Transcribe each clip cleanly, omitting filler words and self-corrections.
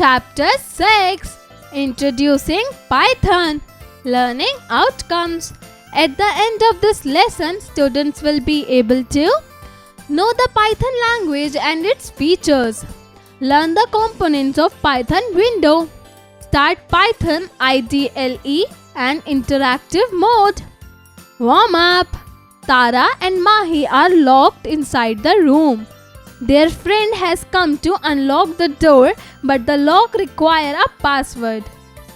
Chapter 6, Introducing Python, Learning Outcomes. At the end of this lesson, students will be able to know the Python language and its features, learn the components of Python window, start Python IDLE and interactive mode. Warm up. Tara and Mahi are locked inside the room. Their friend has come to unlock the door, but the lock requires a password.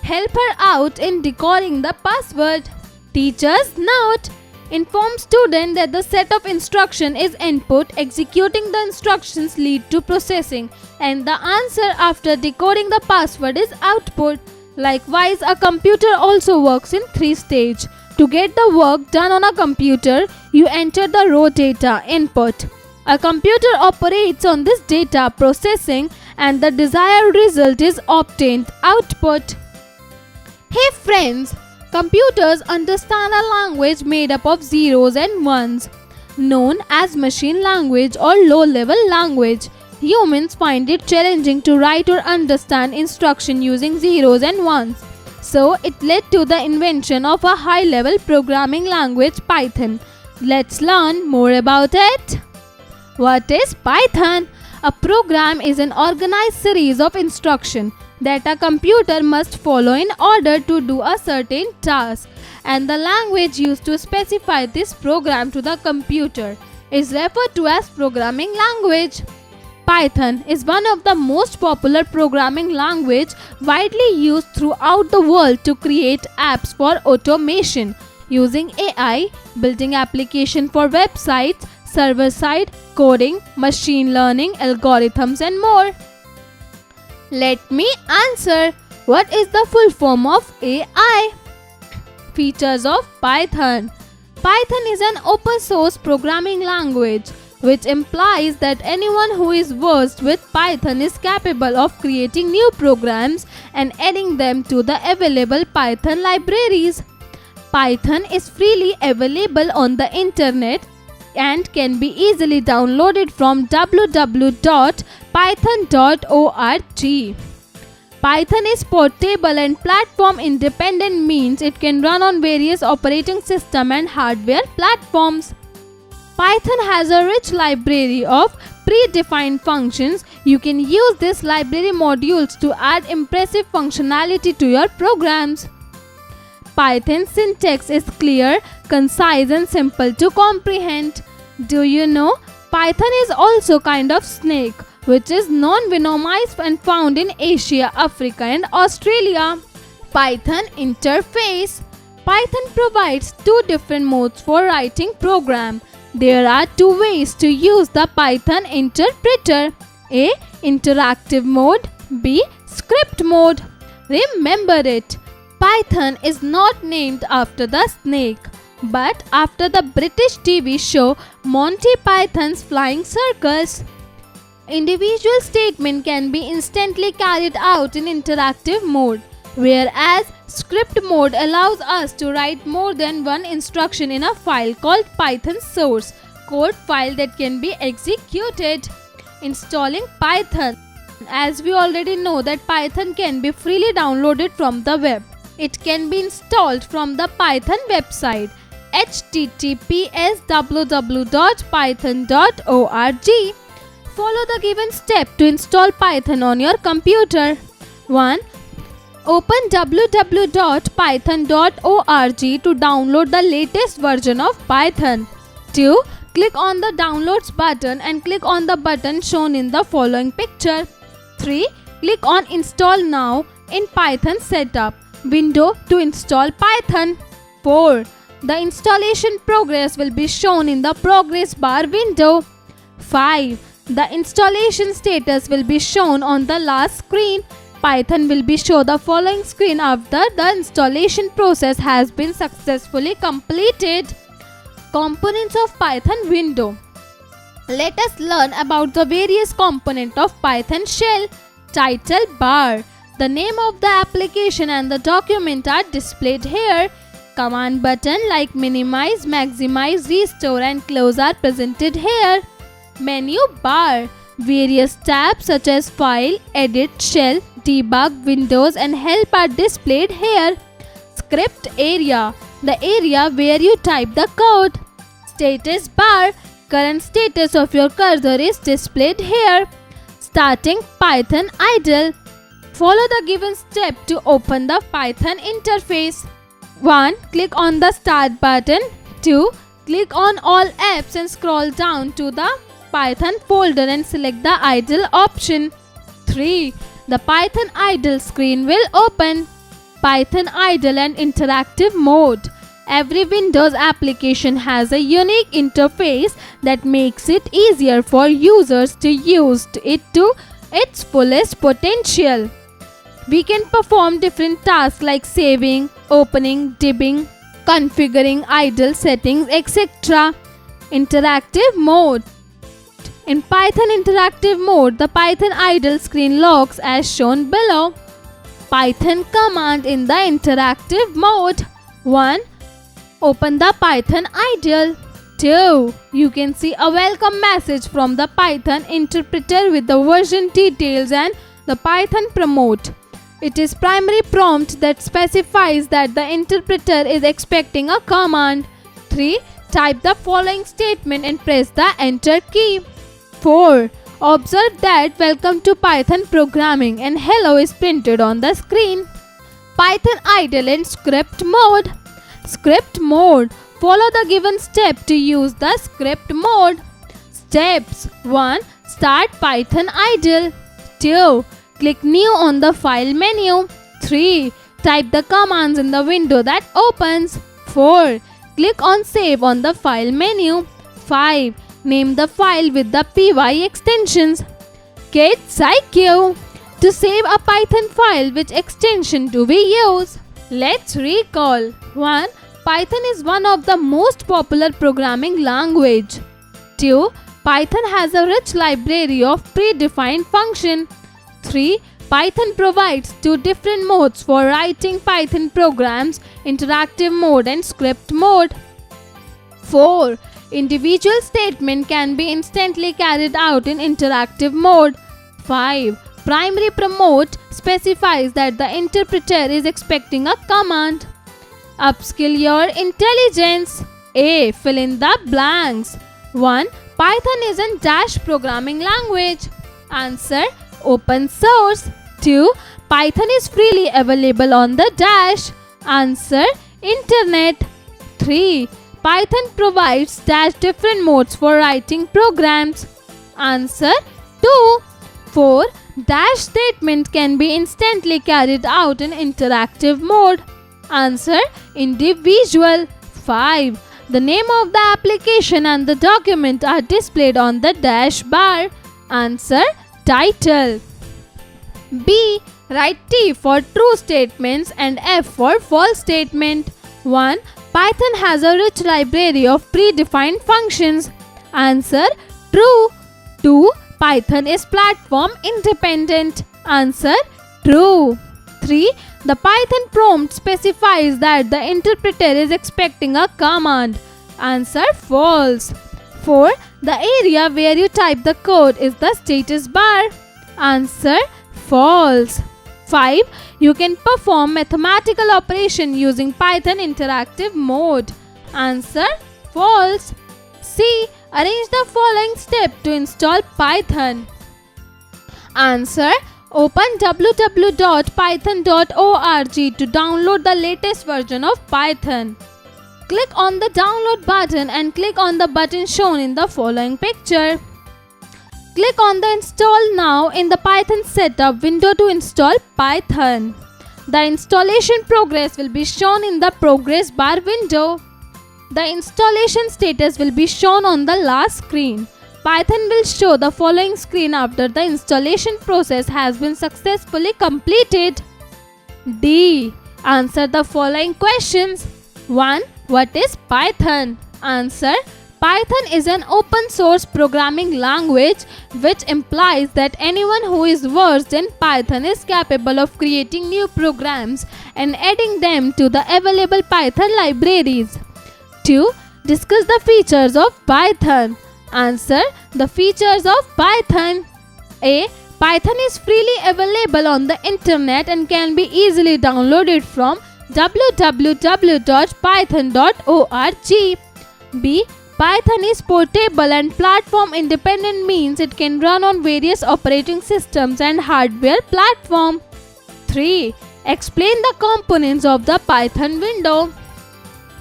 Help her out in decoding the password. Teacher's note: inform student that the set of instruction is input, executing the instructions lead to processing, and the answer after decoding the password is output. Likewise, a computer also works in 3 stages. To get the work done on a computer, you enter the raw data input. A computer operates on this data processing and the desired result is obtained output. Hey friends, computers understand a language made up of zeros and ones, known as machine language or low-level language. Humans find it challenging to write or understand instruction using zeros and ones. So it led to the invention of a high-level programming language, Python. Let's learn more about it. What is Python? A program is an organized series of instructions that a computer must follow in order to do a certain task, and the language used to specify this program to the computer is referred to as programming language. Python is one of the most popular programming languages widely used throughout the world to create apps for automation using AI, building applications for websites, server-side coding, machine learning algorithms and more. Let me answer. What is the full form of AI? Features of Python. Python is an open source programming language, which implies that anyone who is versed with Python is capable of creating new programs and adding them to the available Python libraries. Python is freely available on the internet and can be easily downloaded from www.python.org. Python is portable and platform independent, means it can run on various operating system and hardware platforms. Python has a rich library of predefined functions. You can use this library modules to add impressive functionality to your programs. Python syntax is clear, concise and simple to comprehend. Do you know Python is also kind of snake, which is non-venomous and found in Asia, Africa and Australia. Python interface. Python provides 2 different modes for writing program. There are 2 ways to use the Python interpreter: A. Interactive mode, B. Script mode. Remember it, Python is not named after the snake, but after the British TV show Monty Python's Flying Circus. Individual statement can be instantly carried out in interactive mode, whereas script mode allows us to write more than one instruction in a file called Python source code file that can be executed. Installing Python. As we already know that Python can be freely downloaded from the web. It can be installed from the Python website https://www.python.org. Follow the given step to install Python on your computer. 1. Open www.python.org to download the latest version of Python. 2. Click on the downloads button and click on the button shown in the following picture. 3. Click on install now in Python setup window to install Python. 4. The installation progress will be shown in the progress bar window. 5. The installation status will be shown on the last screen. Python will be shown the following screen after the installation process has been successfully completed. Components of Python window. Let us learn about the various components of Python shell. Title bar. The name of the application and the document are displayed here. Command button like minimize, maximize, restore and close are presented here. Menu bar. Various tabs such as File, Edit, Shell, debug, windows and help are displayed here. Script area, the area where you type the code. Status bar, current status of your cursor is displayed here. Starting Python idle. Follow the given step to open the Python interface. 1. Click on the Start button. 2. Click on All Apps and scroll down to the Python folder and select the idle option. 3. The Python idle screen will open. Python idle and interactive mode. Every Windows application has a unique interface that makes it easier for users to use it to its fullest potential. We can perform different tasks like saving, opening, debugging, configuring idle settings, etc. Interactive mode. In Python interactive mode, the Python idle screen looks as shown below. Python command in the interactive mode. 1. Open the Python idle. 2. You can see a welcome message from the Python interpreter with the version details and the Python promote. It is primary prompt that specifies that the interpreter is expecting a command. 3. Type the following statement and press the enter key. 4. Observe that welcome to Python programming and hello is printed on the screen. Python idle and script mode. Script mode. Follow the given step to use the script mode. Steps. 1. Start Python idle. 2. Click new on the file menu. 3. Type the commands in the window that opens. 4. Click on save on the file menu. 5. Name the file with the py extensions. Kids IQ. To save a Python file, which extension do we use? Let's recall. 1. Python is one of the most popular programming language. 2. Python has a rich library of predefined functions. 3. Python provides 2 different modes for writing Python programs, interactive mode and script mode. 4. Individual statement can be instantly carried out in interactive mode. 5. Primary promote specifies that the interpreter is expecting a command. Upskill your intelligence. A. Fill in the blanks. 1. Python is a Dash programming language. Answer. Open source. 2. Python is freely available on the Dash. Answer. Internet. 3. Python provides dash different modes for writing programs. Answer 2. 4. Dash statement can be instantly carried out in interactive mode. Answer individual. 5. The name of the application and the document are displayed on the dash bar. Answer title. B. Write T for true statements and F for false statement. 1. Python has a rich library of predefined functions. Answer true. 2. Python is platform independent. Answer true. 3. The Python prompt specifies that the interpreter is expecting a command. Answer false. 4. The area where you type the code is the status bar. Answer false. 5. You can perform mathematical operation using Python interactive mode. Answer false. C. Arrange the following step to install Python. Answer. Open www.python.org to download the latest version of Python. Click on the download button and click on the button shown in the following picture. Click on the Install Now in the Python Setup window to install Python. The installation progress will be shown in the Progress bar window. The installation status will be shown on the last screen. Python will show the following screen after the installation process has been successfully completed. D. Answer the following questions. 1. What is Python? Answer. Python is an open source programming language, which implies that anyone who is versed in Python is capable of creating new programs and adding them to the available Python libraries. 2. Discuss the features of Python. Answer. The features of Python. A. Python is freely available on the internet and can be easily downloaded from www.python.org. B. Python is portable and platform independent, means it can run on various operating systems and hardware platform. 3. Explain the components of the Python window.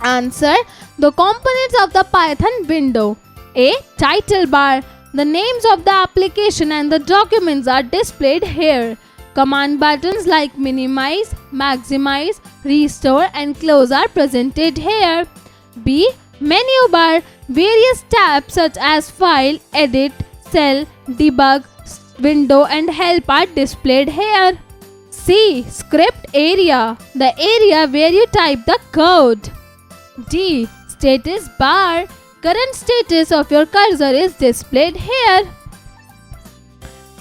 Answer. The components of the Python window. A. Title bar. The names of the application and the documents are displayed here. Command buttons like minimize, maximize, restore and close are presented here. B. Menu bar. Various tabs such as file, edit, cell, debug, window and help are displayed here. C. Script area. The area where you type the code. D. Status bar. Current status of your cursor is displayed here.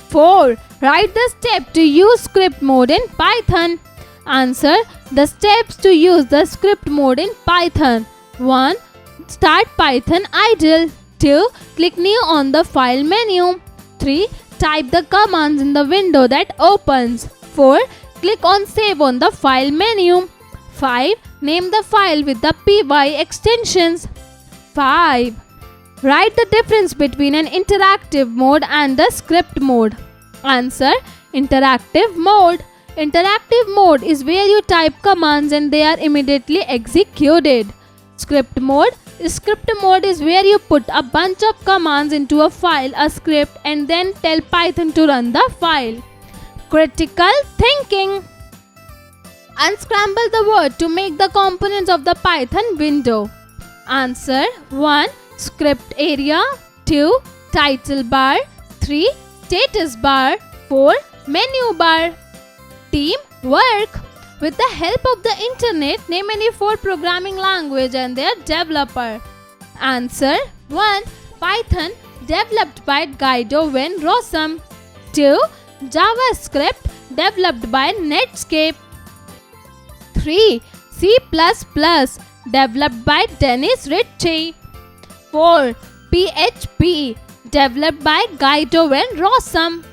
4. Write the step to use script mode in Python. Answer. The steps to use the script mode in Python. 1. Start Python idle. 2. Click new on the file menu. 3. Type the commands in the window that opens. 4. Click on save on the file menu. 5. Name the file with the py extensions. 5. Write the difference between an interactive mode and the script mode. Answer. Interactive mode. Interactive mode is where you type commands and they are immediately executed. Script mode. Script mode is where you put a bunch of commands into a file, a script, and then tell Python to run the file. Critical thinking. Unscramble the word to make the components of the Python window. Answer. 1. Script area. 2. Title bar. 3. Status bar. 4. Menu bar. Team work. With the help of the internet, name any 4 programming language and their developer. Answer. 1. Python, developed by Guido van Rossum. 2. JavaScript, developed by Netscape. 3. C++, developed by Dennis Ritchie. 4. PHP, developed by Guido van Rossum.